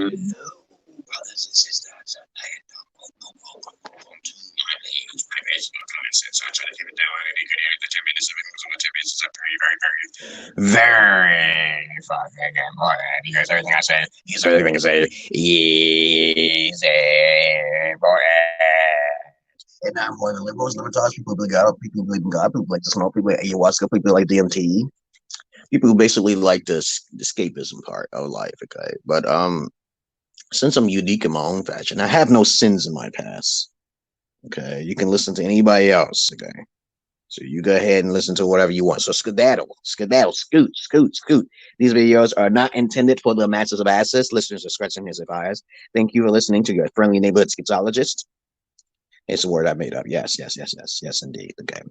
brothers and sisters, welcome to my page. My page is not comments, so I try to keep it down. And you can hear the 10 minutes of it goes on the 10 minutes. It's a very fucking important. You guys, everything I say, you guys, everything I say, is important. And I'm more than liberals, libertarians, people believe God, people believe in God, people like to smoke, people like ayahuasca, people like DMT, people who basically like the escapism part of life, okay? But since I'm unique in my own fashion, I have no sins in my past. Okay, you can listen to anybody else. Okay, so you go ahead and listen to whatever you want. So skedaddle, scoot. These videos are not intended for the masses of asses. Listeners' discretion is advised. Thank you for listening to your friendly neighborhood Schizologist. It's a word I made up. Yes, indeed. Okay.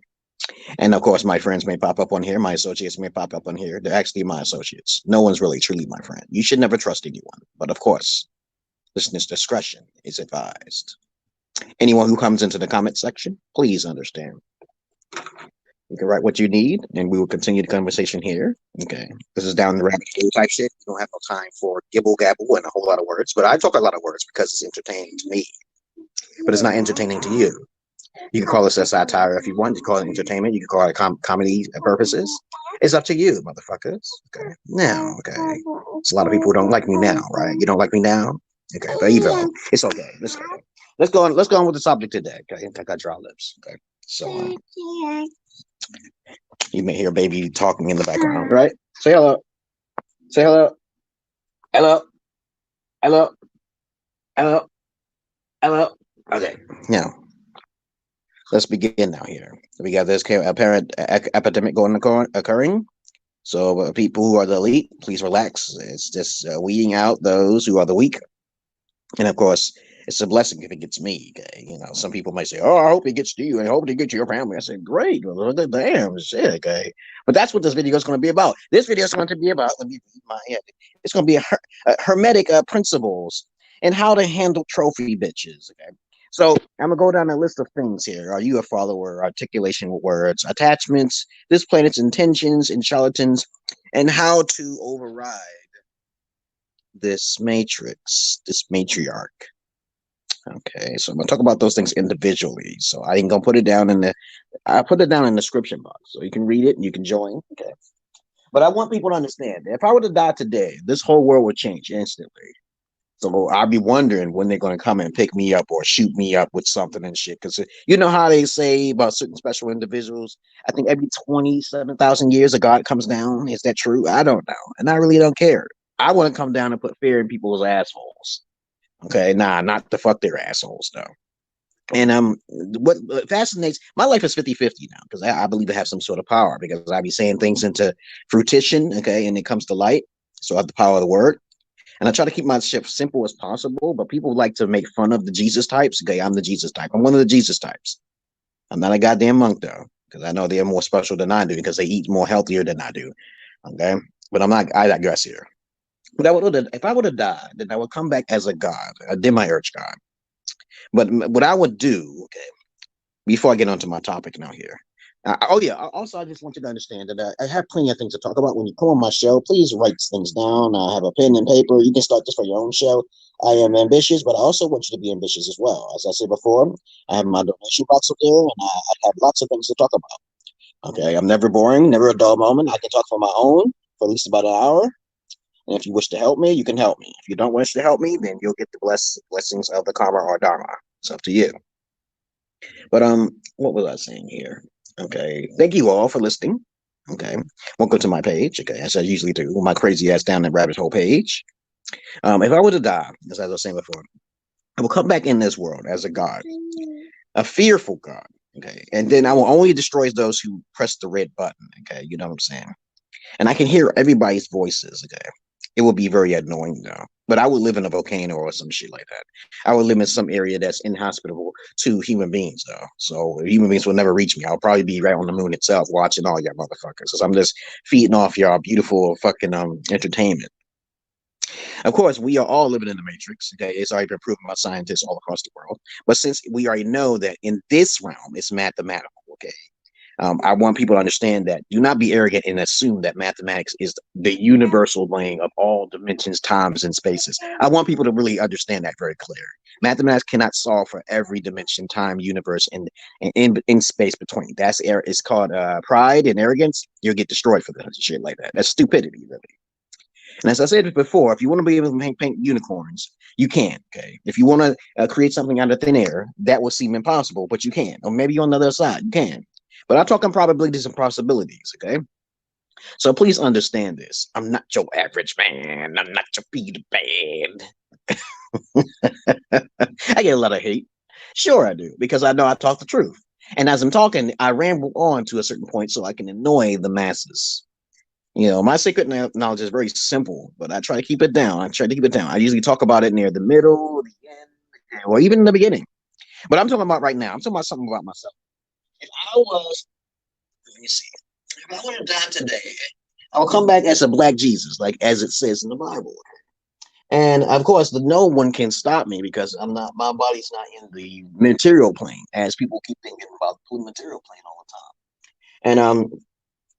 And of course, my friends may pop up on here. My associates may pop up on here. They're actually my associates. No one's really truly my friend. You should never trust anyone. But of course, listeners' discretion is advised. Anyone who comes into the comment section, please understand. You can write what you need, and we will continue the conversation here. Okay. This is down the rabbit hole type shit. We don't have no time for gibble gabble and a whole lot of words. But I talk a lot of words because it's entertaining to me. But it's not entertaining to you. You can call this a satire if you want. You can call it entertainment. You can call it comedy purposes. It's up to you, motherfuckers. Okay. Now, okay. There's a lot of people who don't like me now, right? You don't like me now? Okay. But even it's okay. Let's go on with the subject today. Okay. I got dry lips. Okay. So you may hear baby talking in the background, right? Say hello. Say hello. Hello. Hello. Hello. Hello. Okay. Now, let's begin now here. We got this apparent epidemic occurring. So people who are the elite, please relax. It's just weeding out those who are the weak. And of course, it's a blessing if it gets me. Okay? You know, some people might say, "Oh, I hope it gets to you. I hope it gets to your family." I said, "Great, damn shit." Okay, but that's what this video is going to be about. This video is going to be about. Let me read my head. It's going to be hermetic principles and how to handle trophy bitches. Okay. So I'm gonna go down a list of things here. Are you a follower? Articulation with words, attachments, this planet's intentions, and charlatans, and how to override this matrix, this matriarch. Okay, so I'm gonna talk about those things individually. So I ain't gonna put it down in I put it down in the description box, so you can read it and you can join. Okay, but I want people to understand that if I were to die today, this whole world would change instantly. So I'll be wondering when they're going to come and pick me up or shoot me up with something and shit. Because you know how they say about certain special individuals, I think every 27,000 years a god comes down. Is that true? I don't know. And I really don't care. I want to come down and put fear in people's assholes. Okay, nah, not to fuck their assholes, though. And what fascinates, my life is 50-50 now because I believe I have some sort of power because I be saying things into fruition, okay, and it comes to light. So I have the power of the word. And I try to keep my shit simple as possible, but people like to make fun of the Jesus types. Okay, I'm the Jesus type. I'm one of the Jesus types. I'm not a goddamn monk, though, because I know they're more special than I do because they eat more healthier than I do. Okay, but I'm not, I digress here. But if I would have died, then I would come back as a god, a demiurge god. But what I would do, okay, before I get onto my topic now here, oh yeah. Also, I just want you to understand that I have plenty of things to talk about. When you come on my show, please write things down. I have a pen and paper. You can start this for your own show. I am ambitious, but I also want you to be ambitious as well. As I said before, I have my donation box up there, and I have lots of things to talk about. Okay, I'm never boring, never a dull moment. I can talk for my own for at least about an hour. And if you wish to help me, you can help me. If you don't wish to help me, then you'll get the blessings of the karma or dharma. It's up to you. But what was I saying here? Okay, thank you all for listening. Okay, welcome to my page. Okay, as I usually do, my crazy ass down the rabbit hole page. If I were to die, as I was saying before, I will come back in this world as a god, a fearful god. Okay, and then I will only destroy those who press the red button. Okay, you know what I'm saying? And I can hear everybody's voices. Okay, it will be very annoying though. But I would live in a volcano or some shit like that. I would live in some area that's inhospitable to human beings, though. So human beings will never reach me. I'll probably be right on the moon itself watching all y'all motherfuckers. Because I'm just feeding off y'all beautiful fucking entertainment. Of course, we are all living in the matrix. Okay, it's already been proven by scientists all across the world. But since we already know that in this realm, it's mathematical. Okay, I want people to understand that. Do not be arrogant and assume that mathematics is the universal laying of all dimensions, times, and spaces. I want people to really understand that very clear. Mathematics cannot solve for every dimension, time, universe, and in space between. That's air. It's called pride and arrogance. You'll get destroyed for that shit like that. That's stupidity, really. And as I said before, if you want to be able to paint unicorns, you can. Okay. If you want to create something out of thin air, that will seem impossible, but you can. Or maybe on the other side, you can. But I'm talking probabilities and possibilities. Okay. So please understand this. I'm not your average man. I'm not your Peter Pan. I get a lot of hate. Sure, I do, because I know I talk the truth. And as I'm talking, I ramble on to a certain point so I can annoy the masses. You know, my secret knowledge is very simple, but I try to keep it down. I usually talk about it near the middle, the end, or even in the beginning. But I'm talking about right now. I'm talking about something about myself. If I was, let me see, if I would have died today, I'll come back as a black Jesus, like as it says in the Bible. And of course, no one can stop me because my body's not in the material plane, as people keep thinking about the material plane all the time. And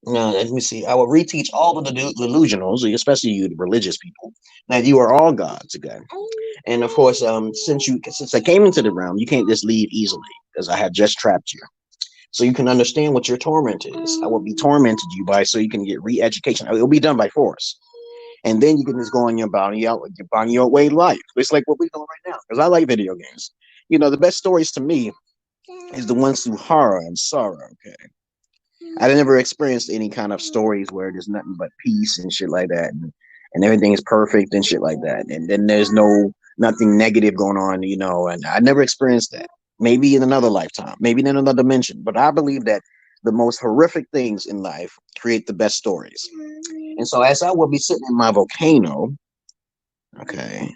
now, let me see. I will reteach all of the delusionals, especially you, the religious people, that you are all gods again. And of course, since I came into the realm, you can't just leave easily because I have just trapped you. So you can understand what your torment is. I will be tormented you by so you can get re-education. It'll be done by force. And then you can just go on your your way life. It's like what we're doing right now. Because I like video games. You know, the best stories to me is the ones through horror and sorrow. Okay. I never experienced any kind of stories where there's nothing but peace and shit like that, and everything is perfect and shit like that, and then there's nothing negative going on, you know. And I never experienced that. Maybe in another lifetime, maybe in another dimension. But I believe that the most horrific things in life create the best stories. And so, as I will be sitting in my volcano, okay,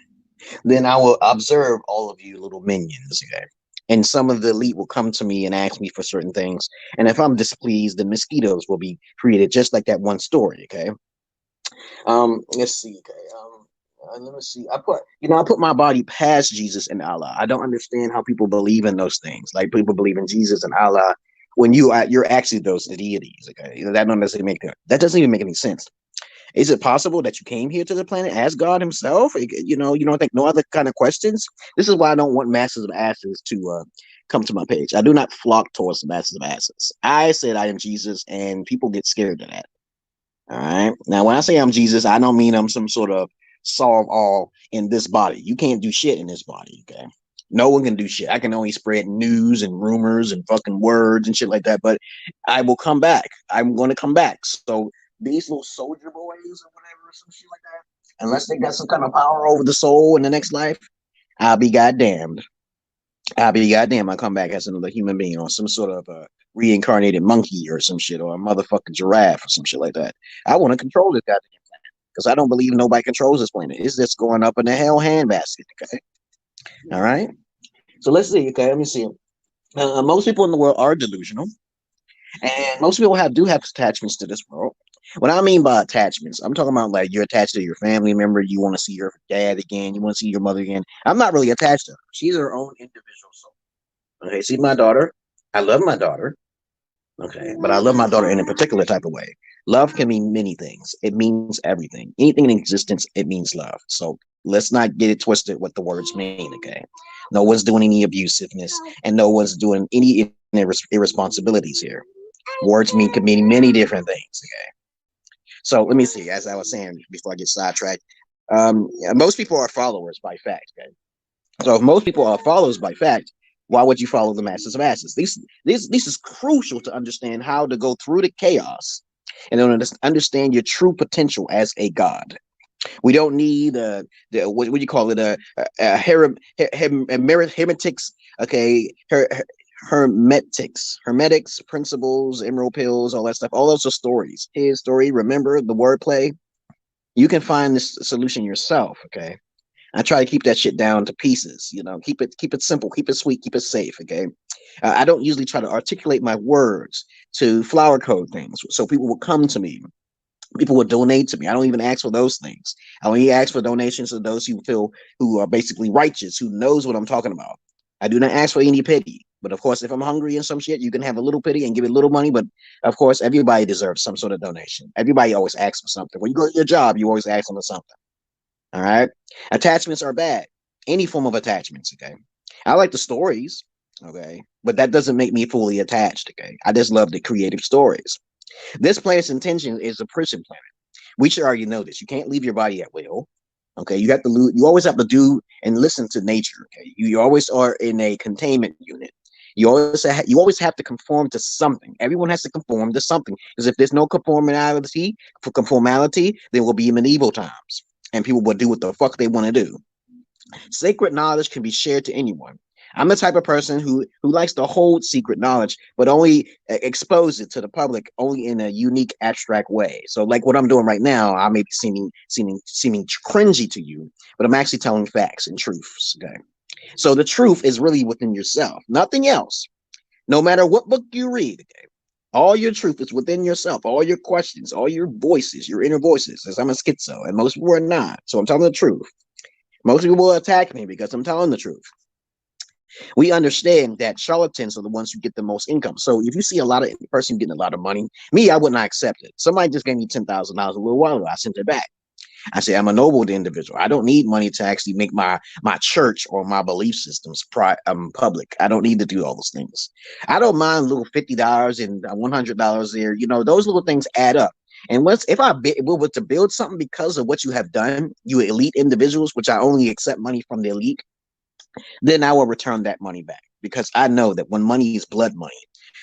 then I will observe all of you little minions, okay. And some of the elite will come to me and ask me for certain things. And if I'm displeased, the mosquitoes will be created just like that one story. Okay. Let's see. Okay. Let me see. I put my body past Jesus and Allah. I don't understand how people believe in those things. Like people believe in Jesus and Allah when you're actually those deities. Okay. You know, that doesn't even make any sense. Is it possible that you came here to the planet as God himself? You know, you don't think no other kind of questions? This is why I don't want masses of asses to come to my page. I do not flock towards the masses of asses. I said I am Jesus, and people get scared of that. All right. Now, when I say I'm Jesus, I don't mean I'm some sort of solve all in this body. You can't do shit in this body. Okay. No one can do shit. I can only spread news and rumors and fucking words and shit like that. But I will come back. I'm going to come back. So these little soldier boys or whatever, some shit like that, unless they got some kind of power over the soul in the next life, I'll be goddamned. I come back as another human being or some sort of a reincarnated monkey or some shit or a motherfucking giraffe or some shit like that. I want to control this goddamn planet because I don't believe nobody controls this planet. It's just going up in the hell handbasket. Okay. All right. So let's see. Okay. Let me see. Most people in the world are delusional, and most people do have attachments to this world. What I mean by attachments, I'm talking about like you're attached to your family member. You want to see your dad again. You want to see your mother again. I'm not really attached to her. She's her own individual soul. Okay, see my daughter. I love my daughter. Okay, but I love my daughter in a particular type of way. Love can mean many things. It means everything. Anything in existence, it means love. So let's not get it twisted what the words mean. Okay, no one's doing any abusiveness, and no one's doing any irresponsibilities here. Words could mean many different things. Okay. So let me see, as I was saying before I get sidetracked, most people are followers by fact. Okay? So if most people are followers by fact, why would you follow the masses of asses? This is crucial to understand how to go through the chaos and understand your true potential as a god. We don't need what do you call it? Hermetics. Okay, hermetics, principles, emerald pills, all that stuff. All those are stories. His story. Remember the wordplay. You can find this solution yourself. Okay. I try to keep that shit down to pieces. You know, keep it simple, keep it sweet, keep it safe. Okay. I don't usually try to articulate my words to flower code things, so people will come to me. People will donate to me. I don't even ask for those things. I only ask for donations to those who are basically righteous, who knows what I'm talking about. I do not ask for any pity. But of course, if I'm hungry and some shit, you can have a little pity and give it a little money. But of course, everybody deserves some sort of donation. Everybody always asks for something. When you go to your job, you always ask them for something. All right. Attachments are bad. Any form of attachments. Okay. I like the stories. Okay. But that doesn't make me fully attached. Okay. I just love the creative stories. This planet's intention is a prison planet. We should already know this. You can't leave your body at will. Okay, you have to lose. You always have to do and listen to nature. Okay, you always are in a containment unit. You always have to conform to something. Everyone has to conform to something because if there's no conformality, there will be medieval times, and people will do what the fuck they want to do. Sacred knowledge can be shared to anyone. I'm the type of person who likes to hold secret knowledge, but only expose it to the public only in a unique, abstract way. So, like what I'm doing right now, I may be seeming cringy to you, but I'm actually telling facts and truths. Okay, so the truth is really within yourself, nothing else. No matter what book you read, okay, all your truth is within yourself. All your questions, all your voices, your inner voices. As I'm a schizo, and most people are not. So I'm telling the truth. Most people will attack me because I'm telling the truth. We understand that charlatans are the ones who get the most income. So if you see a lot of person getting a lot of money, me, I would not accept it. Somebody just gave me $10,000 a little while ago. I sent it back. I say I'm a noble individual. I don't need money to actually make my church or my belief systems public. I don't need to do all those things. I don't mind little $50 and $100 there. You know, those little things add up. And if I were to build something because of what you have done, you elite individuals, which I only accept money from the elite, then I will return that money back because I know that when money is blood money,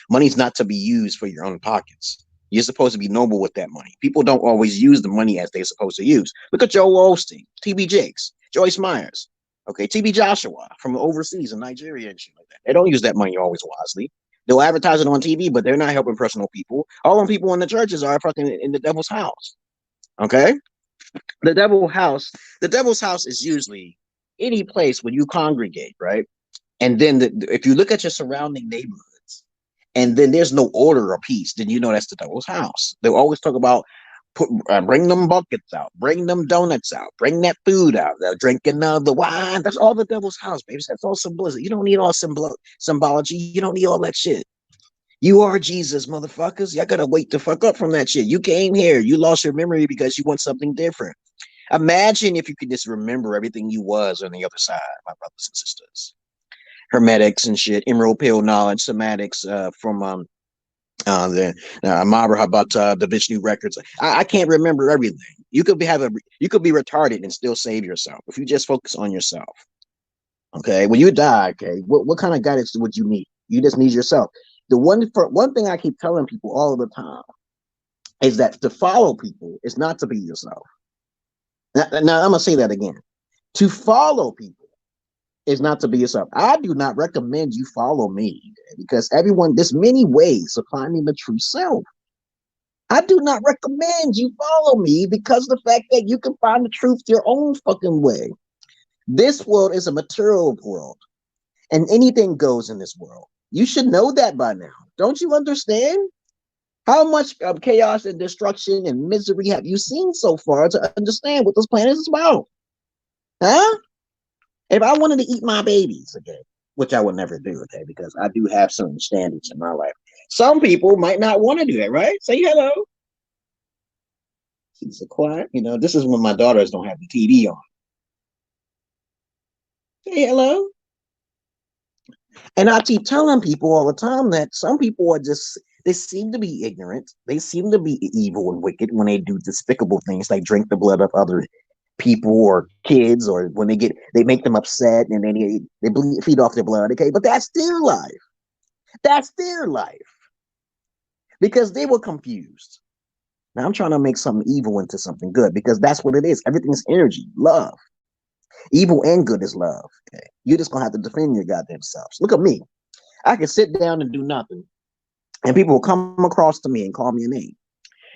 money is not to be used for your own pockets. You're supposed to be noble with that money. People don't always use the money as they're supposed to use. Look at Joel Osteen, TB Jakes, Joyce Myers, okay, TB Joshua from overseas in Nigeria and shit like that. They don't use that money always wisely. They'll advertise it on TV, but they're not helping personal people. All them people in the churches are fucking in the devil's house. Okay? The devil's house is usually any place where you congregate, right? And then if you look at your surrounding neighborhoods, and then there's no order or peace, then you know that's the devil's house. They'll always talk about bring them buckets out, bring them donuts out, bring that food out. They're drinking the wine. That's all the devil's house, baby. That's all symbolism. You don't need all symbology. You don't need all that shit. You are Jesus, motherfuckers. Y'all gotta wake the fuck up from that shit. You came here. You lost your memory because you want something different. Imagine if you could just remember everything you was on the other side, my brothers and sisters. Hermetics and shit, emerald pill knowledge, somatics from the Amara about the Vishnu records. I can't remember everything. You could be retarded and still save yourself if you just focus on yourself. Okay, when you die, okay, what kind of guidance would you need? You just need yourself. The one thing I keep telling people all of the time is that to follow people is not to be yourself. Now I'm gonna say that again. To follow people is not to be yourself. I do not recommend you follow me because there's many ways of finding the true self. I do not recommend you follow me because the fact that you can find the truth your own fucking way. This world is a material world, and anything goes in this world. You should know that by now. Don't you understand? How much chaos and destruction and misery have you seen so far to understand what this planet is about? Huh? If I wanted to eat my babies, okay, which I would never do, okay, because I do have certain standards in my life. Some people might not want to do that, right? Say hello. She's so quiet. You know, this is when my daughters don't have the TV on. Say hello. And I keep telling people all the time that some people are they seem to be ignorant. They seem to be evil and wicked when they do despicable things like drink the blood of other people or kids, or when they make them upset and then they feed off their blood. Okay, but that's their life. That's their life because they were confused. Now I'm trying to make something evil into something good because that's what it is. Everything's energy, love. Evil and good is love. Okay, you're just gonna have to defend your goddamn selves. Look at me. I can sit down and do nothing, and people will come across to me and call me a name.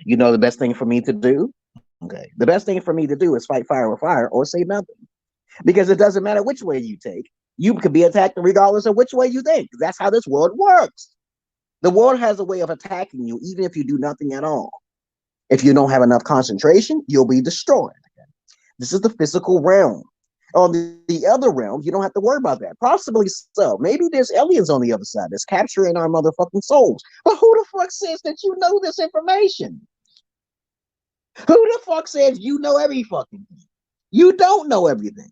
You know the best thing for me to do? Okay. The best thing for me to do is fight fire with fire or say nothing. Because it doesn't matter which way you take. You could be attacked regardless of which way you think. That's how this world works. The world has a way of attacking you even if you do nothing at all. If you don't have enough concentration, you'll be destroyed. This is the physical realm. On the other realm, you don't have to worry about that. Possibly so. Maybe there's aliens on the other side that's capturing our motherfucking souls. But who the fuck says that you know this information? Who the fuck says you know every fucking thing? You don't know everything.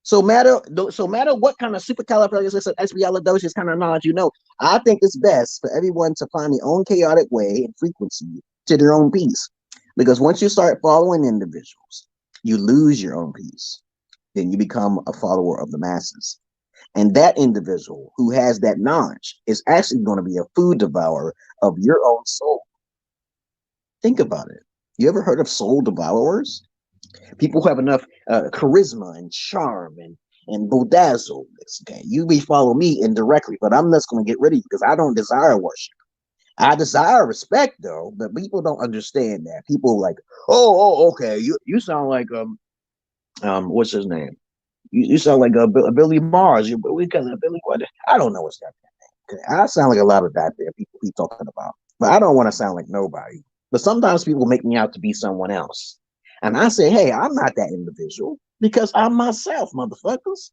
So matter what kind of supercalifragilisticexpialidocious kind of knowledge you know, I think it's best for everyone to find their own chaotic way and frequency to their own peace. Because once you start following individuals, you lose your own peace. Then you become a follower of the masses. And that individual who has that knowledge is actually going to be a food devourer of your own soul. Think about it. You ever heard of soul devourers? People who have enough charisma and charm and bedazzle. Okay, you may follow me indirectly, but I'm just going to get rid of you because I don't desire worship. I desire respect, though, but people don't understand that. People like, okay, you sound like what's his name? You sound like a Billy Mars. We call it Billy what? I don't know what's that name. Okay, I sound like a lot of that there people keep talking about, but I don't want to sound like nobody. But sometimes people make me out to be someone else. And I say, hey, I'm not that individual because I'm myself, motherfuckers.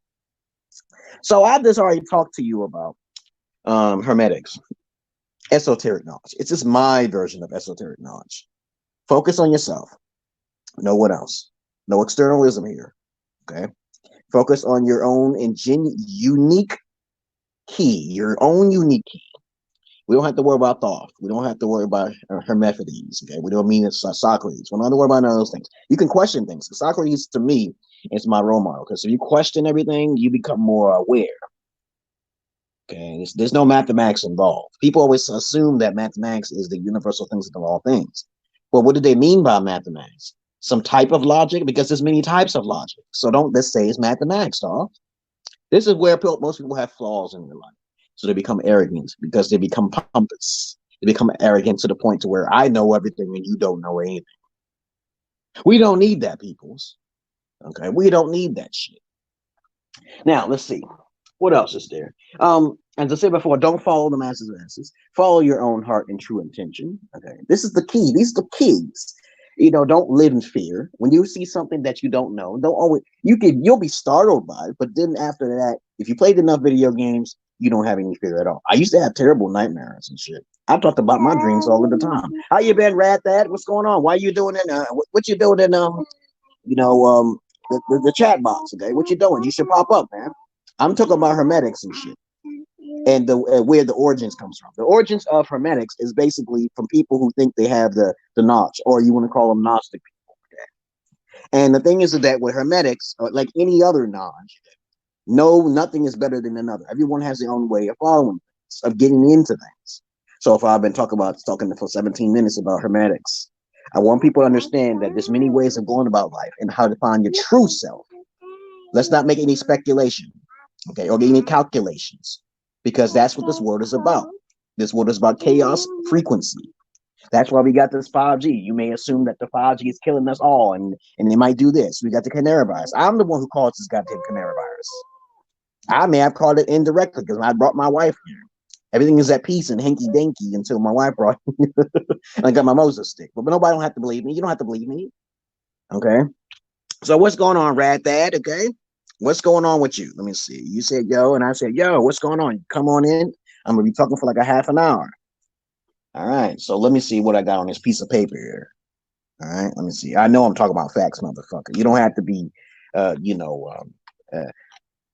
So I just already talked to you about hermetics, esoteric knowledge. It's just my version of esoteric knowledge. Focus on yourself. No one else. No externalism here. Okay. Focus on your own unique key, your own unique key. We don't have to worry about thought. We don't have to worry about Hermetic. Okay, we don't mean it's Socrates. We don't have to worry about none of those things. You can question things. Socrates, to me, is my role model because if you question everything, you become more aware. Okay, there's no mathematics involved. People always assume that mathematics is the universal things of all things. Well, what do they mean by mathematics? Some type of logic? Because there's many types of logic. So don't just say it's mathematics, dog. This is where most people have flaws in their life. So they become arrogant because they become pompous. They become arrogant to the point to where I know everything and you don't know anything. We don't need that, peoples. Okay, we don't need that shit. Now, let's see. What else is there? As I said before, don't follow the masses. Follow your own heart and true intention. Okay, this is the key. These are the keys. Don't live in fear. When you see something that you don't know, don't always you'll be startled by it, but then after that, if you played enough video games, you don't have any fear at all. I used to have terrible nightmares and shit. I talked about my dreams all of the time. How you been, Rat? That what's going on? Why you doing it? What you doing in the chat box? Okay, what you doing? You should pop up, man. I'm talking about hermetics and shit, and where the origins comes from. The origins of hermetics is basically from people who think they have the notch, or you want to call them Gnostic people. Okay? And the thing is that with hermetics, like any other knowledge, no, nothing is better than another. Everyone has their own way of following things, of getting into things. So if I've been talking for 17 minutes about hermetics, I want people to understand that there's many ways of going about life and how to find your true self. Let's not make any speculation, okay, or any calculations, because that's what this world is about. This world is about chaos frequency. That's why we got this 5G. You may assume that the 5G is killing us all, and they might do this. We got the canary virus. I'm the one who caused this goddamn canary virus. I may have called it indirectly because I brought my wife here. Everything is at peace and hanky-danky until my wife brought and I got my Moses stick. But nobody don't have to believe me. You don't have to believe me. Okay? So what's going on, Rad Thad? Okay? What's going on with you? Let me see. You said yo, and I said yo. What's going on? Come on in. I'm going to be talking for like a half an hour. All right. So let me see what I got on this piece of paper here. All right. Let me see. I know I'm talking about facts, motherfucker. You don't have to be,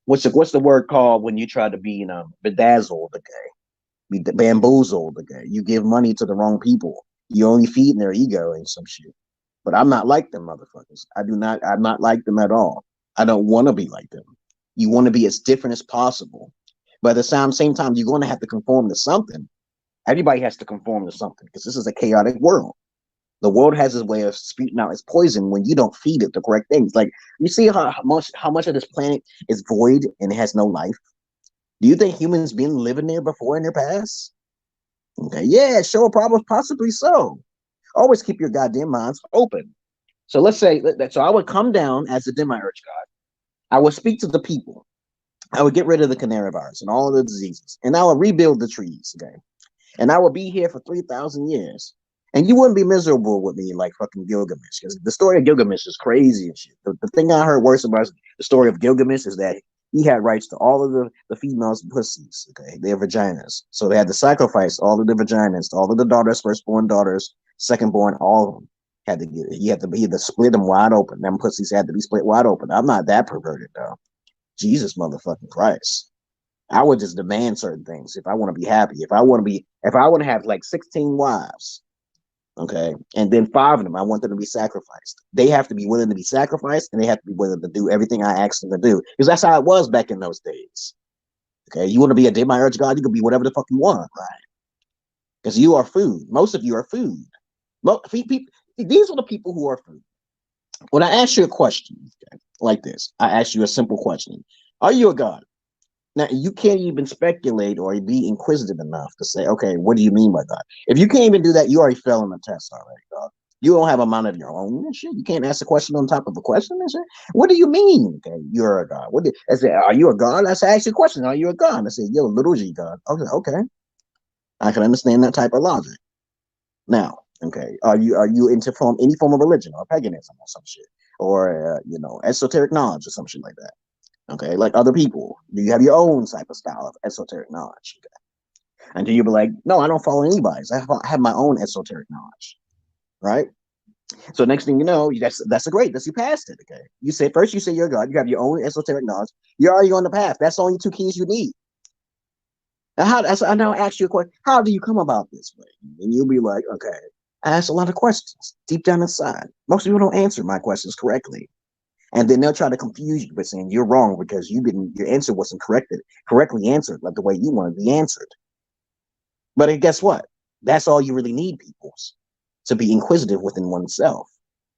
what's the word called when you try to be, bedazzled, okay? Be bamboozled, okay? You give money to the wrong people. You only feeding their ego and some shit. But I'm not like them motherfuckers. I'm not like them at all. I don't want to be like them. You want to be as different as possible. But at the same time, you're going to have to conform to something. Everybody has to conform to something because this is a chaotic world. The world has its way of spewing out its poison when you don't feed it the correct things. Like, you see how much of this planet is void and has no life? Do you think humans been living there before in their past? Okay, yeah, sure, probably, possibly so. Always keep your goddamn minds open. So let's say that. So I would come down as the demiurge god. I would speak to the people. I would get rid of the canary virus and all of the diseases, and I would rebuild the trees. Okay, and I will be here for 3,000 years. And you wouldn't be miserable with me like fucking Gilgamesh, because the story of Gilgamesh is crazy and shit. The thing I heard worse about the story of Gilgamesh is that he had rights to all of the females' pussies, okay, their vaginas. So they had to sacrifice all of the vaginas, all of the daughters, firstborn daughters, secondborn, all of them had to get it. He had to split them wide open. Them pussies had to be split wide open. I'm not that perverted though. Jesus motherfucking Christ. I would just demand certain things if I want to be happy. If I want to have like 16 wives, okay, and then 5 of them, I want them to be sacrificed. They have to be willing to be sacrificed, and they have to be willing to do everything I asked them to do, because that's how it was back in those days. Okay, you want to be a demiurge god, you can be whatever the fuck you want, right? Because you are food. Most of you are food. These are the people who are food. When I ask you a question, okay, like this, I ask you a simple question: are you a god? Now, you can't even speculate or be inquisitive enough to say, okay, what do you mean by that? If you can't even do that, you already fell in the test already, dog. You don't have a mind of your own and shit. You can't ask a question on top of a question and shit. What do you mean? Okay, you're a god. I say, are you a god? I say, ask you a question. Are you a god? I say, yo, little G god. Okay. I can understand that type of logic. Now, okay, are you into any form of religion or paganism or some shit, or esoteric knowledge or some shit like that? Okay, like other people, do you have your own type of style of esoteric knowledge? Okay. Until you be like, no, I don't follow anybody's. I have my own esoteric knowledge, right? So next thing you know, that's a great. That's you passed it. Okay, you say you're a god. You have your own esoteric knowledge. You're already on the path. That's only 2 keys you need. I now ask you a question. How do you come about this way? And you'll be like, okay, I ask a lot of questions deep down inside. Most people don't answer my questions correctly. And then they'll try to confuse you by saying you're wrong because your answer wasn't correctly answered like the way you want to be answered. But guess what? That's all you really need, peoples, to be inquisitive within oneself.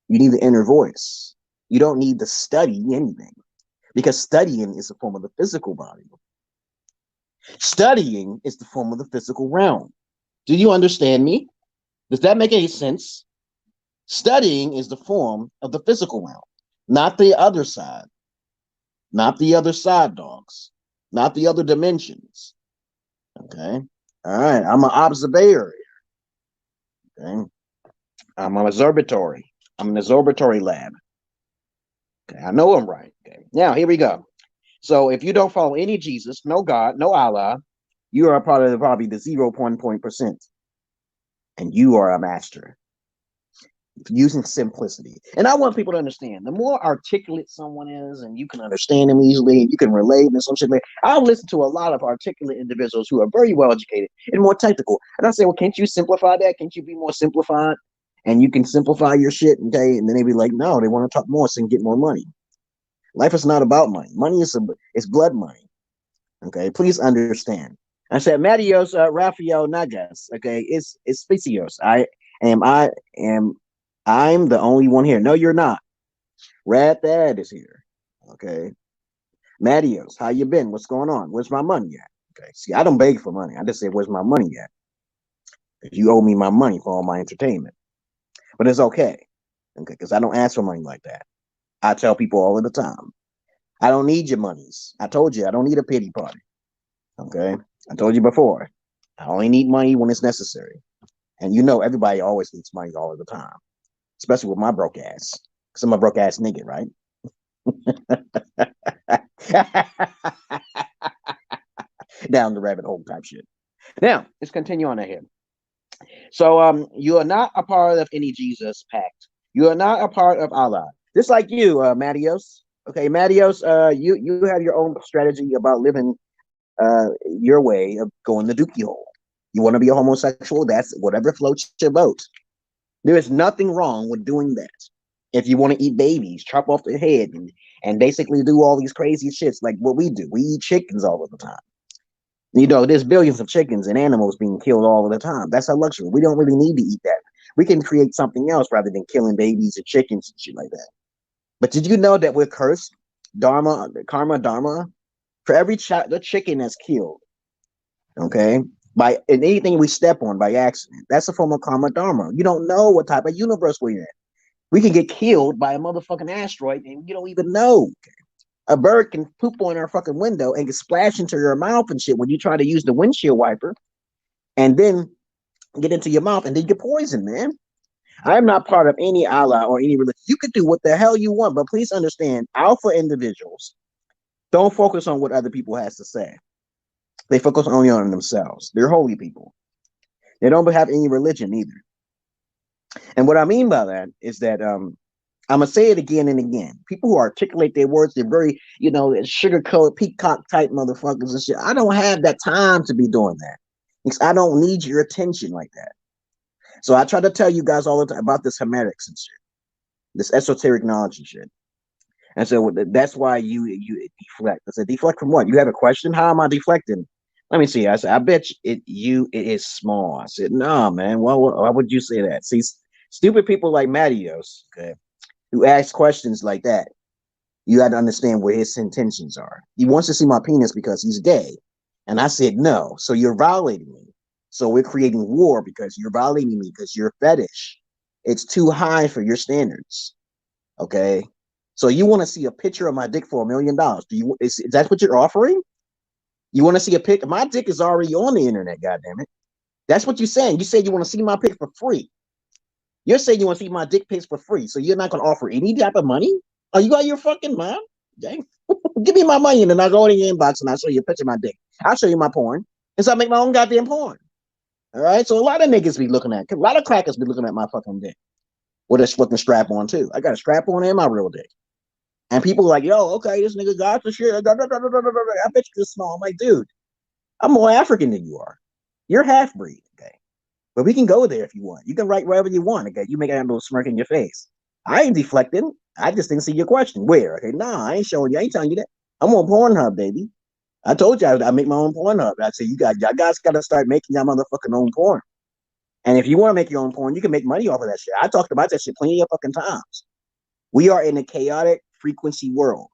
You need the inner voice. You don't need to study anything, because studying is a form of the physical body. Studying is the form of the physical realm. Do you understand me? Does that make any sense? Studying is the form of the physical realm, not the other side, not the other side, dogs, not the other dimensions. Okay. All right. I'm an observer. Okay. I'm an observatory. I'm an observatory lab. Okay. I know I'm right. Okay. Now, here we go. So if you don't follow any Jesus, no God, no Allah, you are part of probably the 0.1%. And you are a master using simplicity. And I want people to understand, the more articulate someone is and you can understand them easily, you can relate and some shit. I'll listen to a lot of articulate individuals who are very well educated and more technical. And I say, well, can't you simplify that? Can't you be more simplified? And you can simplify your shit, okay? And then they be like, no, they want to talk more so they can get more money. Life is not about money. Money is blood money. Okay, please understand. I said, Matios Rafael Nagas. Okay, it's Specios. I'm the only one here. No, you're not. Rad Thad is here. Okay. Matios, how you been? What's going on? Where's my money at? Okay. See, I don't beg for money. I just say, where's my money at? Because you owe me my money for all my entertainment. But it's okay. Okay, because I don't ask for money like that. I tell people all of the time, I don't need your monies. I told you I don't need a pity party. Okay. I told you before. I only need money when it's necessary. And everybody always needs money all of the time. Especially with my broke ass. Because I'm a broke ass nigga, right? Down the rabbit hole type shit. Now, let's continue on ahead. So you are not a part of any Jesus pact. You are not a part of Allah. Just like you, Matios. Okay, Matios, you have your own strategy about living your way of going the dookie hole. You want to be a homosexual? That's whatever floats your boat. There is nothing wrong with doing that. If you want to eat babies, chop off their head and basically do all these crazy shits like what we do. We eat chickens all of the time. There's billions of chickens and animals being killed all of the time. That's a luxury. We don't really need to eat that. We can create something else rather than killing babies and chickens and shit like that. But did you know that we're cursed? Karma, dharma? For every the chicken that's killed, okay, by anything we step on by accident, that's a form of karma, dharma. You don't know what type of universe we're in. We can get killed by a motherfucking asteroid and you don't even know. Okay? A bird can poop on our fucking window and get splashed into your mouth and shit when you try to use the windshield wiper. And then get into your mouth, and then you get poisoned, man. I'm not part of any Allah or any religion. You can do what the hell you want, but please understand, alpha individuals don't focus on what other people has to say. They focus only on themselves. They're holy people. They don't have any religion either. And what I mean by that is that I'm gonna say it again and again. People who articulate their words, they're very, sugar-coated peacock type motherfuckers and shit. I don't have that time to be doing that. Because I don't need your attention like that. So I try to tell you guys all the time about this Hermetics and shit, this esoteric knowledge and shit. And so that's why you deflect. I said, deflect from what? You have a question? How am I deflecting? Let me see. I said, I bet it is small. I said, no, man. Why would you say that? See, stupid people like Mattios, okay, who ask questions like that, you got to understand where his intentions are. He wants to see my penis because he's gay. And I said, no. So you're violating me. So we're creating war because you're violating me because your fetish, it's too high for your standards. Okay. So you want to see a picture of my dick for $1 million. Is that what you're offering? You want to see a pic? My dick is already on the internet, goddammit. That's what you're saying. You said you want to see my pic for free. You're saying you want to see my dick pics for free. So you're not going to offer any type of money? Are you out of your fucking mind? Dang. Give me my money and then I'll go in your inbox and I'll show you a picture of my dick. I'll show you my porn. And so I make my own goddamn porn. All right. So a lot of niggas be looking at, a lot of crackers be looking at my fucking dick with a fucking strap on too. I got a strap on and my real dick. And people are like, yo, okay, this nigga got the shit. I bet you you're small. I'm like, dude, I'm more African than you are. You're half breed. Okay. But we can go there if you want. You can write wherever you want. Okay. You make a little smirk in your face. I ain't deflecting. I just didn't see your question. Where? Okay. Nah, I ain't showing you. I ain't telling you that. I'm on Pornhub, baby. I told you I make my own Pornhub. I said, y'all guys got to start making your motherfucking own porn. And if you want to make your own porn, you can make money off of that shit. I talked about that shit plenty of fucking times. We are in a chaotic frequency world.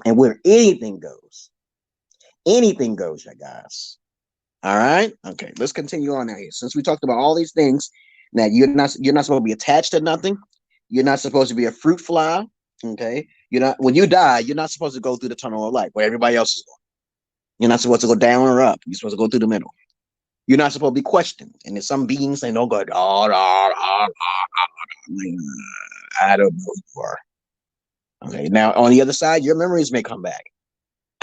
And where anything goes, you guys. All right. Okay. Let's continue on now here. Since we talked about all these things, now you're not supposed to be attached to nothing. You're not supposed to be a fruit fly. Okay. When you die, you're not supposed to go through the tunnel of life where everybody else is going. You're not supposed to go down or up. You're supposed to go through the middle. You're not supposed to be questioned. And there's some beings saying, "Oh God, I don't know who you are." Okay. Now on the other side, your memories may come back.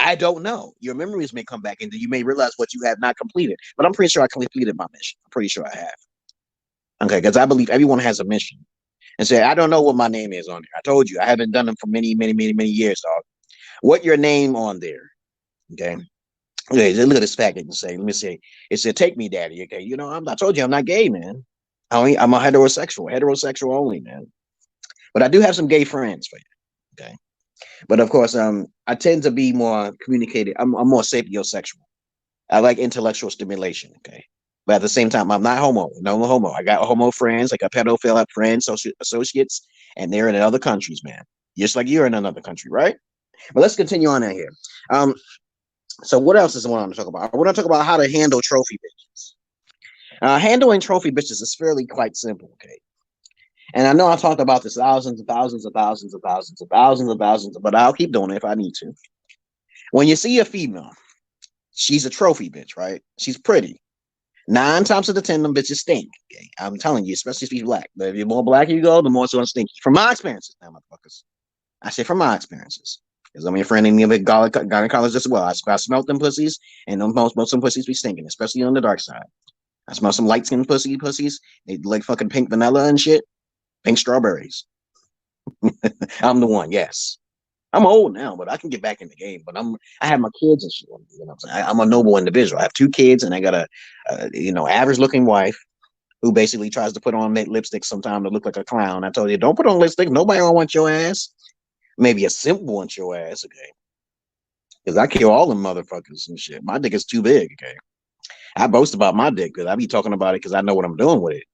I don't know. Your memories may come back and you may realize what you have not completed. But I'm pretty sure I completed my mission. I'm pretty sure I have. Okay, because I believe everyone has a mission. And say, I don't know what my name is on there. I told you, I haven't done them for many, many, many, many years, dog. What your name on there? Okay. Okay, look at this fact and say, let me see. It said, take me, daddy. Okay, I told you I'm not gay, man. I'm a heterosexual only, man. But I do have some gay friends for you. Okay. But of course, I tend to be more communicated. I'm more sapiosexual. I like intellectual stimulation. Okay. But at the same time, I'm not homo. No homo. I got homo friends, like a pedophile friends, associates, and they're in other countries, man. Just like you're in another country, right? But let's continue on out here. So what else is I want to talk about? I want to talk about how to handle trophy bitches. Handling trophy bitches is fairly quite simple, okay? And I know I've talked about this thousands and thousands and thousands and thousands and thousands and thousands, but I'll keep doing it if I need to. When you see a female, she's a trophy bitch, right? She's pretty. 9 times out of 10, them bitches stink. Okay? I'm telling you, especially if she's black. But if you're more black you go, the more it's going to stink. From my experiences, now, motherfuckers. I say from my experiences. Because I'm your friend in the gynecologist as well. I smelt them pussies, and most of them pussies be stinking, especially on the dark side. I smell some light-skinned pussies. They like fucking pink vanilla and shit. Pink strawberries. I'm the one, yes. I'm old now, but I can get back in the game. But I have my kids and shit. I'm a noble individual. I have 2 kids, and I got a average-looking wife who basically tries to put on lipstick sometime to look like a clown. I told you, don't put on lipstick. Nobody don't want your ass. Maybe a simp wants your ass, okay? Because I kill all them motherfuckers and shit. My dick is too big, okay? I boast about my dick because I be talking about it because I know what I'm doing with it.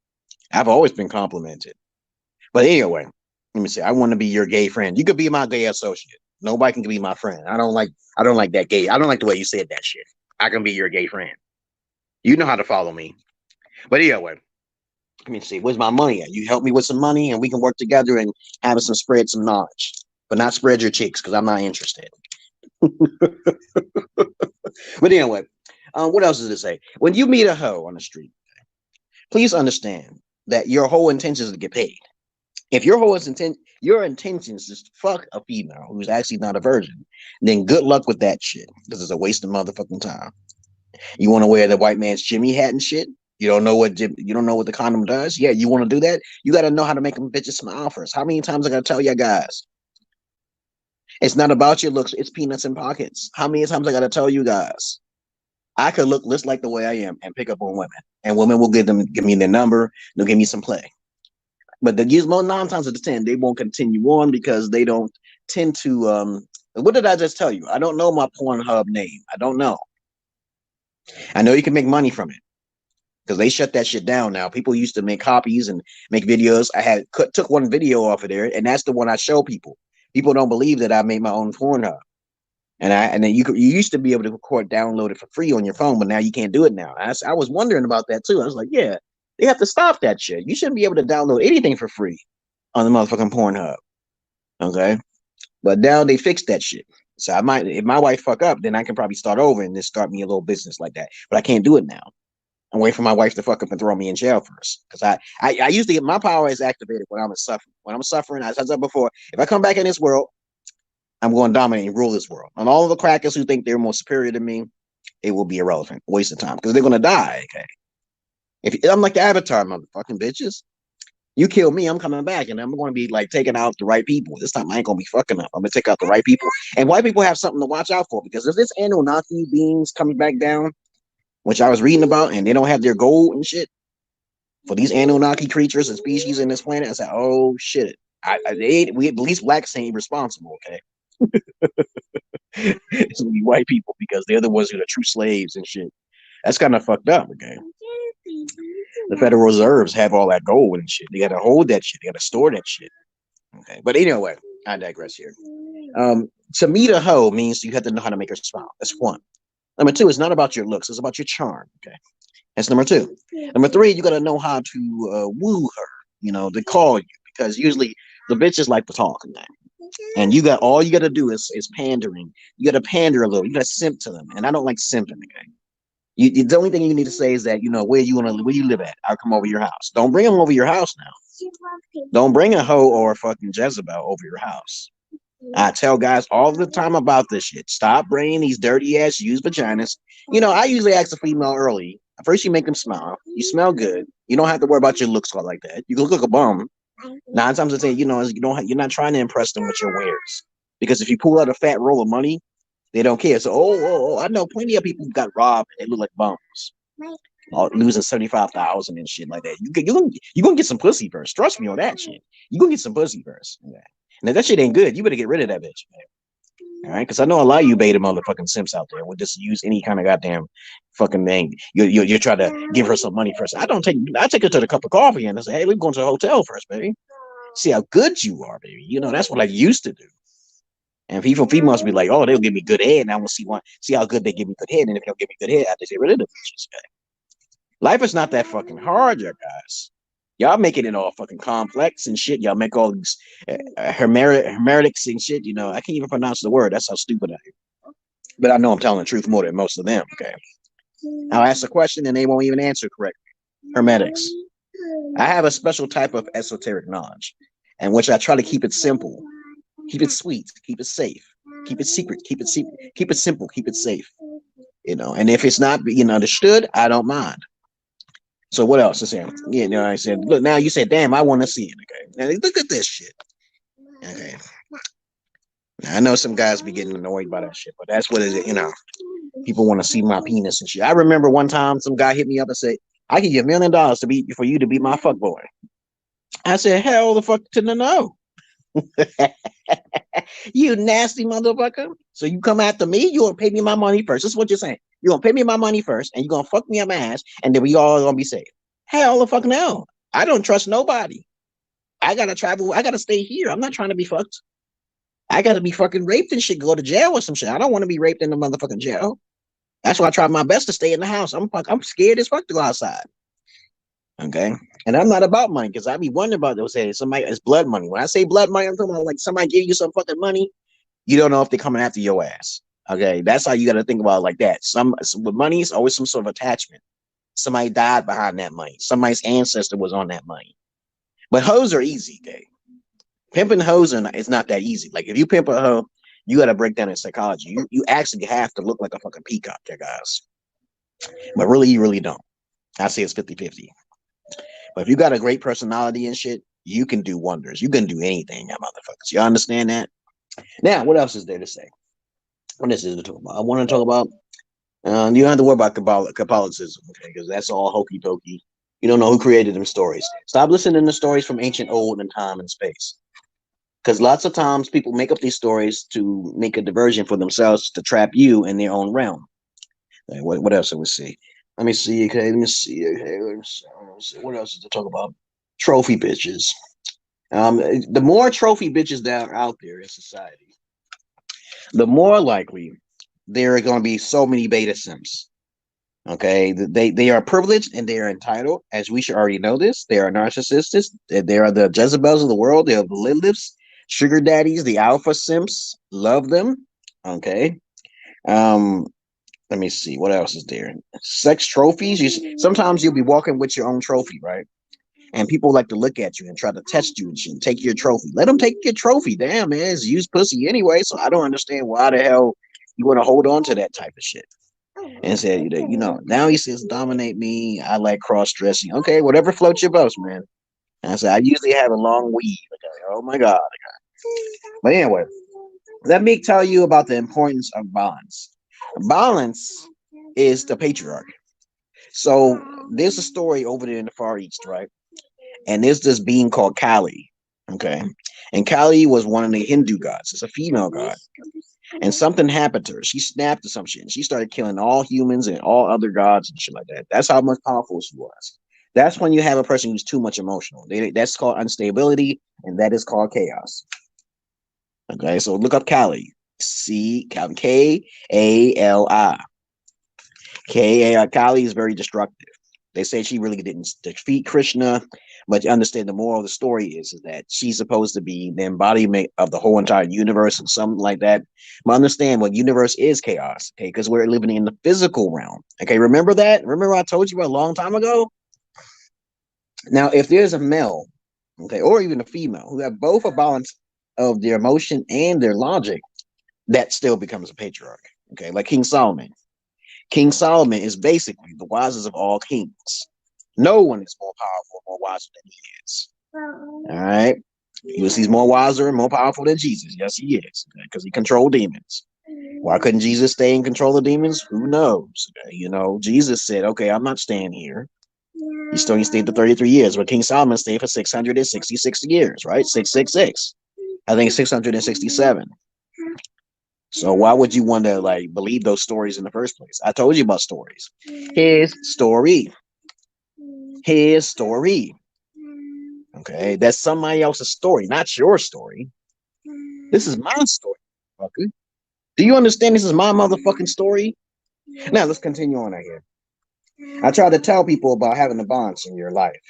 I've always been complimented. But anyway, let me see. I want to be your gay friend. You could be my gay associate. Nobody can be my friend. I don't like that gay. I don't like the way you said that shit. I can be your gay friend. You know how to follow me. But anyway, let me see. Where's my money at? You help me with some money and we can work together and spread some knowledge. But not spread your cheeks because I'm not interested. But anyway, what else does it say? When you meet a hoe on the street, please understand that your whole intention is to get paid. If your intention is to fuck a female who's actually not a virgin, then good luck with that shit. This is a waste of motherfucking time. You want to wear the white man's Jimmy hat and shit. You don't know what the condom does. Yeah, you want to do that. You got to know how to make them bitches smile first. How many times I got to tell you guys? It's not about your looks. It's peanuts in pockets. How many times I got to tell you guys? I could look just like the way I am and pick up on women, and women will give me their number. They'll give me some play. But the most 9 times out of 10, they won't continue on because they don't tend to. What did I just tell you? I don't know my Pornhub name. I don't know. I know you can make money from it because they shut that shit down now. People used to make copies and make videos. I took one video off of there, and that's the one I show people. People don't believe that I made my own Pornhub. And then you used to be able to download it for free on your phone, but now you can't do it now. I was wondering about that too. I was like, yeah, they have to stop that shit. You shouldn't be able to download anything for free on the motherfucking Pornhub. Okay, but now they fixed that shit. So I might, if my wife fuck up, then I can probably start over and just start me a little business like that. But I can't do it now. I'm waiting for my wife to fuck up and throw me in jail first. Because I usually get my power is activated when I'm suffering. When I'm suffering, as I said before, if I come back in this world, I'm going to dominate and rule this world. And all of the crackers who think they're more superior to me, it will be irrelevant, waste of time, because they're going to die. Okay, if I'm like the Avatar, motherfucking bitches, you kill me, I'm coming back, and I'm going to be like taking out the right people. This time I ain't going to be fucking up. I'm going to take out the right people, and white people have something to watch out for, because if this Anunnaki beings coming back down, which I was reading about, and they don't have their gold and shit for these Anunnaki creatures and species in this planet, I said, oh shit, we at least blacks ain't responsible. Okay. It's gonna be white people because they're the ones who are true slaves and shit. That's kind of fucked up. Okay, the Federal Reserves have all that gold and shit. They got to hold that shit. They got to store that shit. Okay, but anyway, I digress here. To meet a hoe means you have to know how to make her smile. That's one. Number two, it's not about your looks. It's about your charm. Okay, that's number two. Number three, you got to know how to woo her. You know, to call you, because usually the bitches like to talk and that. And all you got to do is pandering. You got to pander a little. You got to simp to them, and I don't like simping. Okay, the only thing you need to say is that where you live at. I'll come over your house. Don't bring them over your house now. Don't bring a hoe or a fucking Jezebel over your house. I tell guys all the time about this shit. Stop bringing these dirty ass used vaginas. I usually ask a female early. First, you make them smile. You smell good. You don't have to worry about your looks like that. You can look like a bum. 9 times out of 10, you're not trying to impress them with your wares, because if you pull out a fat roll of money, they don't care. So, I know plenty of people who got robbed and they look like bums, losing 75,000 and shit like that. You gonna get some pussy first. Trust me on that shit. You gonna get some pussy first. Yeah. And if that shit ain't good, you better get rid of that bitch. Man. All right, because I know a lot of you beta motherfucking simps out there will just use any kind of goddamn fucking thing. You try to give her some money first. I take her to the cup of coffee and I say, hey, we're going to the hotel first, baby. See how good you are, baby. That's what I used to do. And females be like, oh, they'll give me good head, and I want to see how good they give me good head. And if they'll give me good head, I just get rid of them. Life is not that fucking hard, you guys. Y'all making it all fucking complex and shit. Y'all make all these hermetics and shit. I can't even pronounce the word. That's how stupid I am. But I know I'm telling the truth more than most of them. Okay. I'll ask a question and they won't even answer correctly. Hermetics. I have a special type of esoteric knowledge, in which I try to keep it simple, keep it sweet, keep it safe, keep it secret, keep it simple, keep it safe. And if it's not being understood, I don't mind. So what else is here? I said, look, now you said, damn, I want to see it. Okay. Now look at this shit. Okay. Now, I know some guys be getting annoyed by that shit, but that's what it is. People want to see my penis and shit. I remember one time some guy hit me up and said, I give you $1 million for you to be my fuck boy. I said, hell the fuck to the no. You nasty motherfucker. So you come after me, you gonna pay me my money first. This is what you're saying. You're gonna pay me my money first, and you're gonna fuck me up my ass, and then we all gonna be safe. Hell the fuck no. I don't trust nobody. I gotta travel, I gotta stay here. I'm not trying to be fucked. I gotta be fucking raped and shit, go to jail or some shit. I don't want to be raped in the motherfucking jail. That's why I try my best to stay in the house. I'm scared as fuck to go outside. Okay. And I'm not about money, because I be wondering about those. Hey, somebody, it's blood money. When I say blood money, I'm talking about like somebody give you some fucking money. You don't know if they're coming after your ass. Okay. That's how you got to think about it like that. With money, it's always some sort of attachment. Somebody died behind that money. Somebody's ancestor was on that money. But hoes are easy, okay? Pimping hoes is not that easy. Like if you pimp a hoe, you got to break down in psychology. You actually have to look like a fucking peacock there, guys. But really, you really don't. I say it's 50-50. But if you got a great personality and shit, you can do wonders. You can do anything, y'all motherfuckers. You understand that? Now, what else is there to say? What is there to talk about? I want to talk about, you don't have to worry about Catholicism, okay? Because that's all hokey pokey. You don't know who created them stories. Stop listening to stories from ancient old and time and space. Because lots of times people make up these stories to make a diversion for themselves to trap you in their own realm. Okay, what else do we see? Let me see. Okay, let me see. Okay, let me see. What else is to talk about? Trophy bitches. The more trophy bitches that are out there in society, the more likely there are going to be so many beta simps. Okay, they are privileged and they are entitled, as we should already know this. They are narcissists. They are the Jezebels of the world. They are the Liliths, sugar daddies, the alpha simps. Love them. Okay. Let me see what else is there. Sex trophies. Sometimes you'll be walking with your own trophy, right? And people like to look at you and try to test you and shit and take your trophy. Let them take your trophy. Damn, man, it's used pussy anyway. So I don't understand why the hell you want to hold on to that type of shit. And said, now he says, dominate me. I like cross dressing. Okay, whatever floats your boat, man. And I said, I usually have a long weave. Okay, oh my God. Okay. But anyway, let me tell you about the importance of balance. Balance is the patriarch. So there's a story over there in the Far East, right? And there's this being called Kali. Okay. And Kali was one of the Hindu gods. It's a female god. And something happened to her. She snapped to some shit. And she started killing all humans and all other gods and shit like that. That's how much powerful she was. That's when you have a person who's too much emotional. That's called instability, and that is called chaos. Okay, so look up Kali. Kali. Kali is very destructive. They say she really didn't defeat Krishna, but you understand the moral of the story is that she's supposed to be the embodiment of the whole entire universe and something like that. But understand what universe is chaos, okay? Because we're living in the physical realm. Okay, remember that? Remember I told you about a long time ago? Now, if there's a male, okay, or even a female who have both a balance of their emotion and their logic, that still becomes a patriarch. Okay, like King Solomon. King Solomon is basically the wisest of all kings. No one is more powerful, more wiser than he is. All right. He's more wiser and more powerful than Jesus. Yes, he is. Because he controlled demons. Why couldn't Jesus stay in control of demons? Who knows? Jesus said, okay, I'm not staying here. He stayed for 33 years, but King Solomon stayed for 666 years, right? 666. I think 667. So why would you want to believe those stories in the first place? I told you about stories. His story. His story. Okay, that's somebody else's story, not your story. This is my story, fucker. Do you understand? This is my motherfucking story. Now let's continue on right here. I try to tell people about having a balance in your life.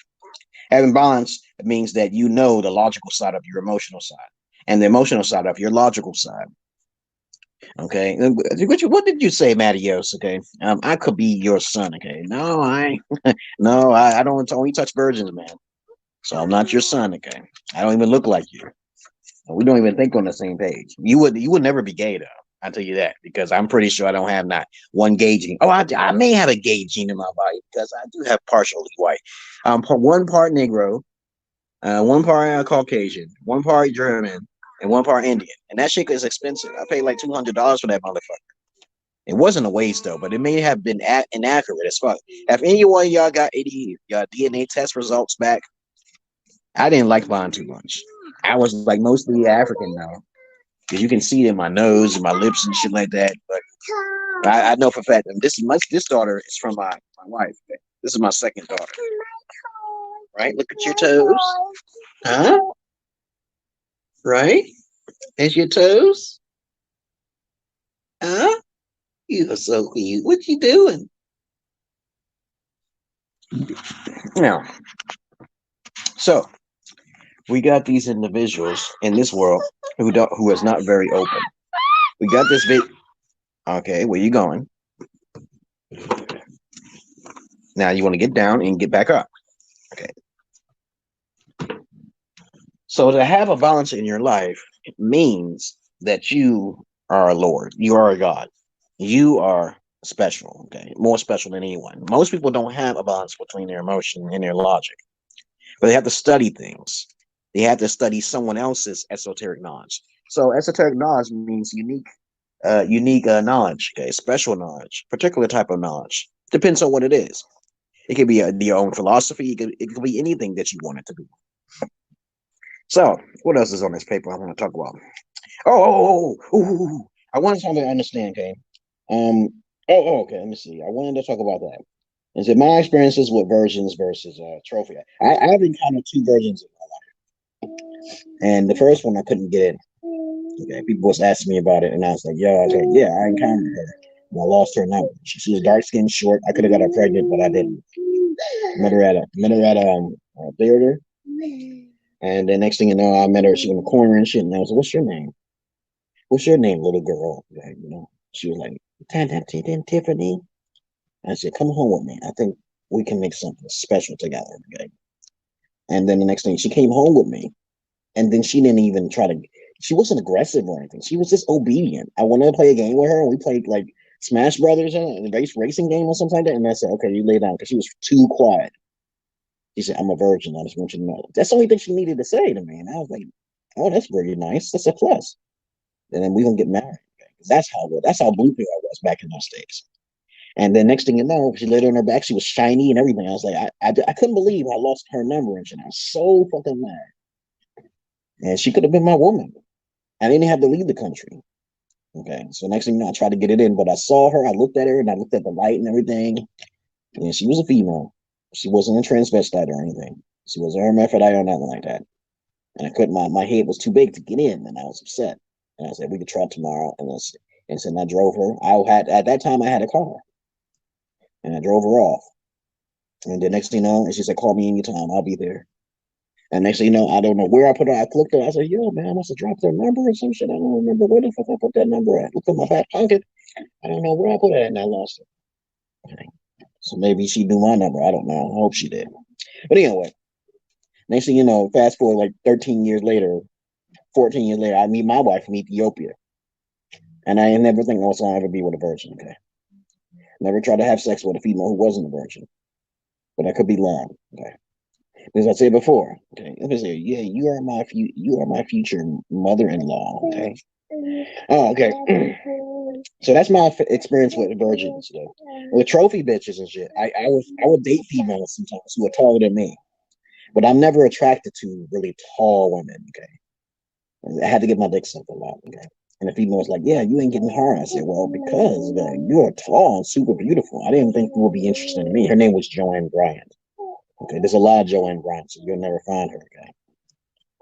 Having balance means that you know the logical side of your emotional side and the emotional side of your logical side. Okay, what did you say, Mattios? Okay, I could be your son. Okay, no, no, I don't only touch virgins, man. So I'm not your son. Okay, I don't even look like you. We don't even think on the same page. You would never be gay though. I'll tell you that because I'm pretty sure I don't have not one gay gene. Oh, I may have a gay gene in my body because I do have partially white. One part Negro, one part Caucasian, one part German, and one part Indian. And that shit is expensive. I paid like $200 for that motherfucker. It wasn't a waste though, but it may have been inaccurate as fuck. If any one of y'all got y'all DNA test results back, I didn't like mine too much. I was like mostly African now. Because you can see it in my nose and my lips and shit like that. But I know for a fact that this daughter is from my wife. This is my second daughter. Right? Look at your toes. Huh? Right? There's your toes. Huh? You are so cute. What you doing? Now, so we got these individuals in this world who is not very open. We got this big. Okay, where you going? Now you want to get down and get back up. Okay. So to have a balance in your life, it means that you are a Lord. You are a God. You are special. Okay. More special than anyone. Most people don't have a balance between their emotion and their logic, but they have to study things. They have to study someone else's esoteric knowledge. So esoteric knowledge means unique knowledge, okay, special knowledge, particular type of knowledge. Depends on what it is. It could be your own philosophy. It could be anything that you want it to be. So, what else is on this paper I want to talk about? I wanted to understand, okay. Okay. Let me see. I wanted to talk about that. Is it my experiences with virgins versus trophy? I've encountered two virgins in my life, and the first one I couldn't get in. Okay, people was asking me about it, and I was like, "Yo, okay, yeah, I encountered her, and I lost her number. She was dark skinned, short. I could have got her pregnant, but I didn't. Met her at a theater, and the next thing you know, I met her. She was in the corner and shit, and I was like, "What's your name? What's your name, little girl?" Like, she was like, "Tiffany." I said, "Come home with me. I think we can make something special together." Okay. And then the next thing, she came home with me, and then she didn't even try to. She wasn't aggressive or anything. She was just obedient. I wanted to play a game with her, and we played like Smash Brothers and a racing game or something like that. And I said, "Okay, you lay down," because she was too quiet. She said, "I'm a virgin. I just want you to know." That's the only thing she needed to say to me. And I was like, "Oh, that's very nice. That's a plus." And then we're gonna get married. Okay? That's how blue pill I was back in those days. And then next thing you know, she laid on her back. She was shiny and everything. I was like, I couldn't believe I lost her number and shit. I was so fucking mad. And she could have been my woman. I didn't have to leave the country. Okay. So next thing you know, I tried to get it in, but I saw her. I looked at her and I looked at the light and everything. And she was a female. She wasn't a transvestite or anything. She wasn't a hermaphrodite or nothing like that. And I couldn't. My head was too big to get in, and I was upset. And I said, "We could try tomorrow." And so I drove her. At that time I had a car. And I drove her off. And the next thing you know, and she said, "Call me anytime, I'll be there." And next thing you know, I don't know where I put her. I clicked her. I said, "Yo, man, I must have dropped her number or some shit. I don't remember where the fuck I put that number at. Look in my back pocket. I don't know where I put it at, and I lost it." Okay. So maybe she knew my number. I don't know. I hope she did. But anyway, next thing you know, fast forward like 13 years later, 14 years later, I meet my wife from Ethiopia. And I never think I was going to ever be with a virgin. Okay. Never tried to have sex with a female who wasn't a virgin. But I could be lying. Okay. As I said before, okay, let me say, yeah, you are my future mother-in-law. Okay. Oh, okay. So that's my experience with virgins. With trophy bitches and shit. I would date females sometimes who are taller than me, but I'm never attracted to really tall women. Okay. I had to get my dick sucked a lot. Okay. And the female was like, "Yeah, you ain't getting hard." I said, "Well, because you're tall and super beautiful. I didn't think you would be interested in me." Her name was Joanne Bryant. Okay, there's a lot of Joanne Bryant, so you'll never find her. Okay,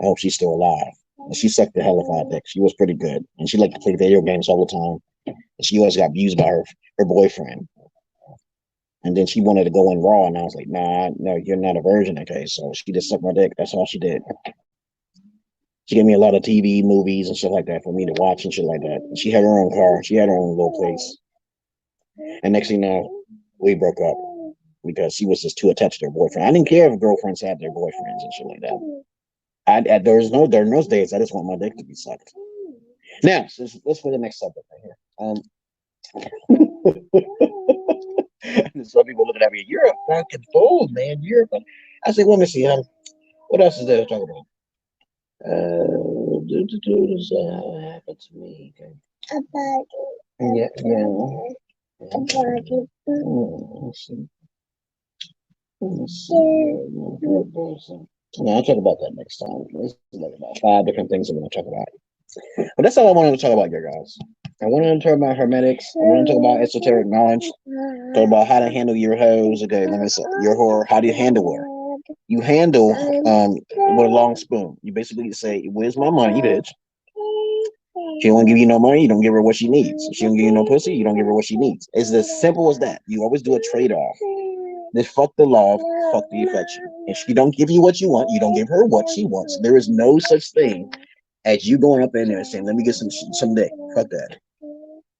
I hope she's still alive. And she sucked the hell out of dick. She was pretty good, and she liked to play video games all the time. And she always got abused by her boyfriend. And then she wanted to go in raw, and I was like, "Nah, no, you're not a virgin." Okay, so she just sucked my dick. That's all she did. She gave me a lot of TV, movies, and shit like that for me to watch and shit like that. She had her own car. She had her own little place. And next thing you know, we broke up because she was just too attached to her boyfriend. I didn't care if girlfriends had their boyfriends and shit like that. During those days, I just want my dick to be sucked. Now, so let's put the next subject right here. Some people looking at me, "You're a fucking fool, man. You're a." I said, "Let me see. What else is there to talk about?" This happened to me. Okay. Yeah. Let's see. No, I'll talk about that next time. There's like about 5 different things I'm going to talk about. But that's all I wanted to talk about here, guys. I wanted to talk about hermetics. I wanted to talk about esoteric knowledge. Talk about how to handle your hoes. Okay, let me say your whore. How do you handle her? You handle with a long spoon. You basically say, "Where's my money, bitch?" She don't give you no money, you don't give her what she needs. If she don't give you no pussy, you don't give her what she needs. It's as simple as that. You always do a trade-off. Then fuck the love, fuck the affection. If she don't give you what you want, you don't give her what she wants. There is no such thing as you going up in there and saying, "Let me get some dick." Fuck that.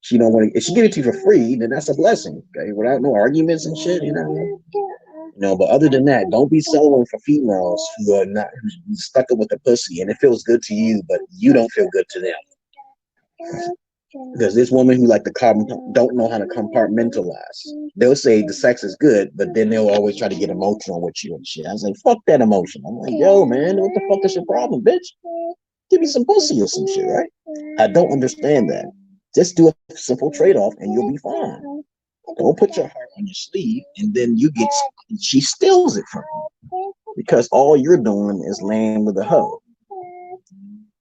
She don't want to. If she give it to you for free, then that's a blessing. Okay, without no arguments and shit, But other than that, don't be settling for females who are not who's stuck up with the pussy and it feels good to you, but you don't feel good to them. Because this woman who like to don't know how to compartmentalize. They'll say the sex is good, but then they'll always try to get emotional with you and shit. I was like, fuck that emotion. I'm like, yo, man, what the fuck is your problem, bitch? Give me some pussy or some shit, right? I don't understand that. Just do a simple trade-off and you'll be fine. Don't put your heart on your sleeve and then she steals it from you. Because all you're doing is laying with a hoe.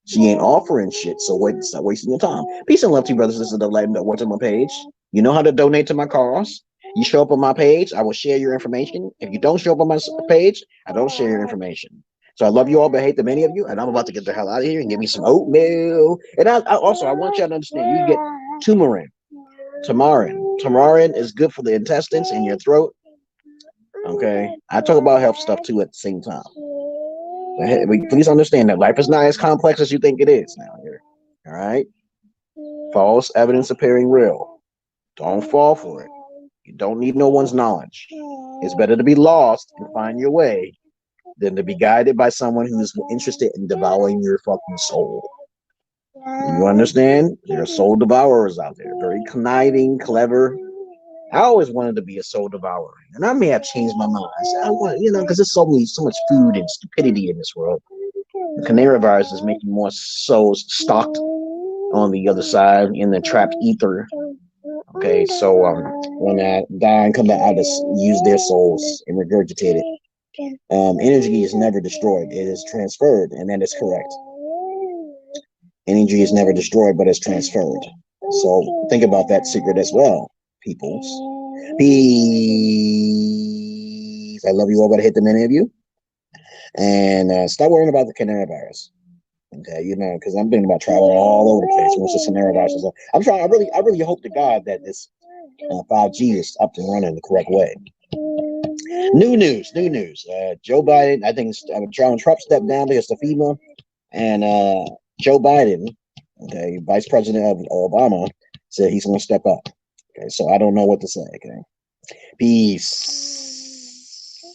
She ain't offering shit, so stop wasting your time. Peace and love to you, brothers and sisters that like that watch on my page. You know how to donate to my cause. You show up on my page, I will share your information. If you don't show up on my page, I don't share your information. So I love you all, but hate the many of you, and I'm about to get the hell out of here and get me some oatmeal. And I want y'all to understand, you get turmeric. Tamarin is good for the intestines and your throat. Okay, I talk about health stuff too at the same time. But please understand that life is not as complex as you think it is now here. All right, false evidence appearing real. Don't fall for it. You don't need no one's knowledge. It's better to be lost and find your way than to be guided by someone who's interested in devouring your fucking soul. You understand? There are soul devourers out there, very conniving, clever. I always wanted to be a soul devourer, and I may have changed my mind. I want, because there's so much food and stupidity in this world. The canary virus is making more souls stocked on the other side in the trapped ether. Okay, so when I die and come back, I just use their souls and regurgitate it. Energy is never destroyed; it is transferred, and that is correct. Energy is never destroyed, but it's transferred. So think about that secret as well, peoples. Peace. I love you all, but I hate the many of you. And stop worrying about the canary virus. Okay, because I'm thinking about traveling all over the place once the canary virus is up. I'm trying. I really hope to God that this 5G is up and running the correct way. New news. Joe Biden, I think Trump stepped down because of FEMA, and Joe Biden, okay, Vice President of Obama, said he's going to step up. Okay, so I don't know what to say. Okay, peace.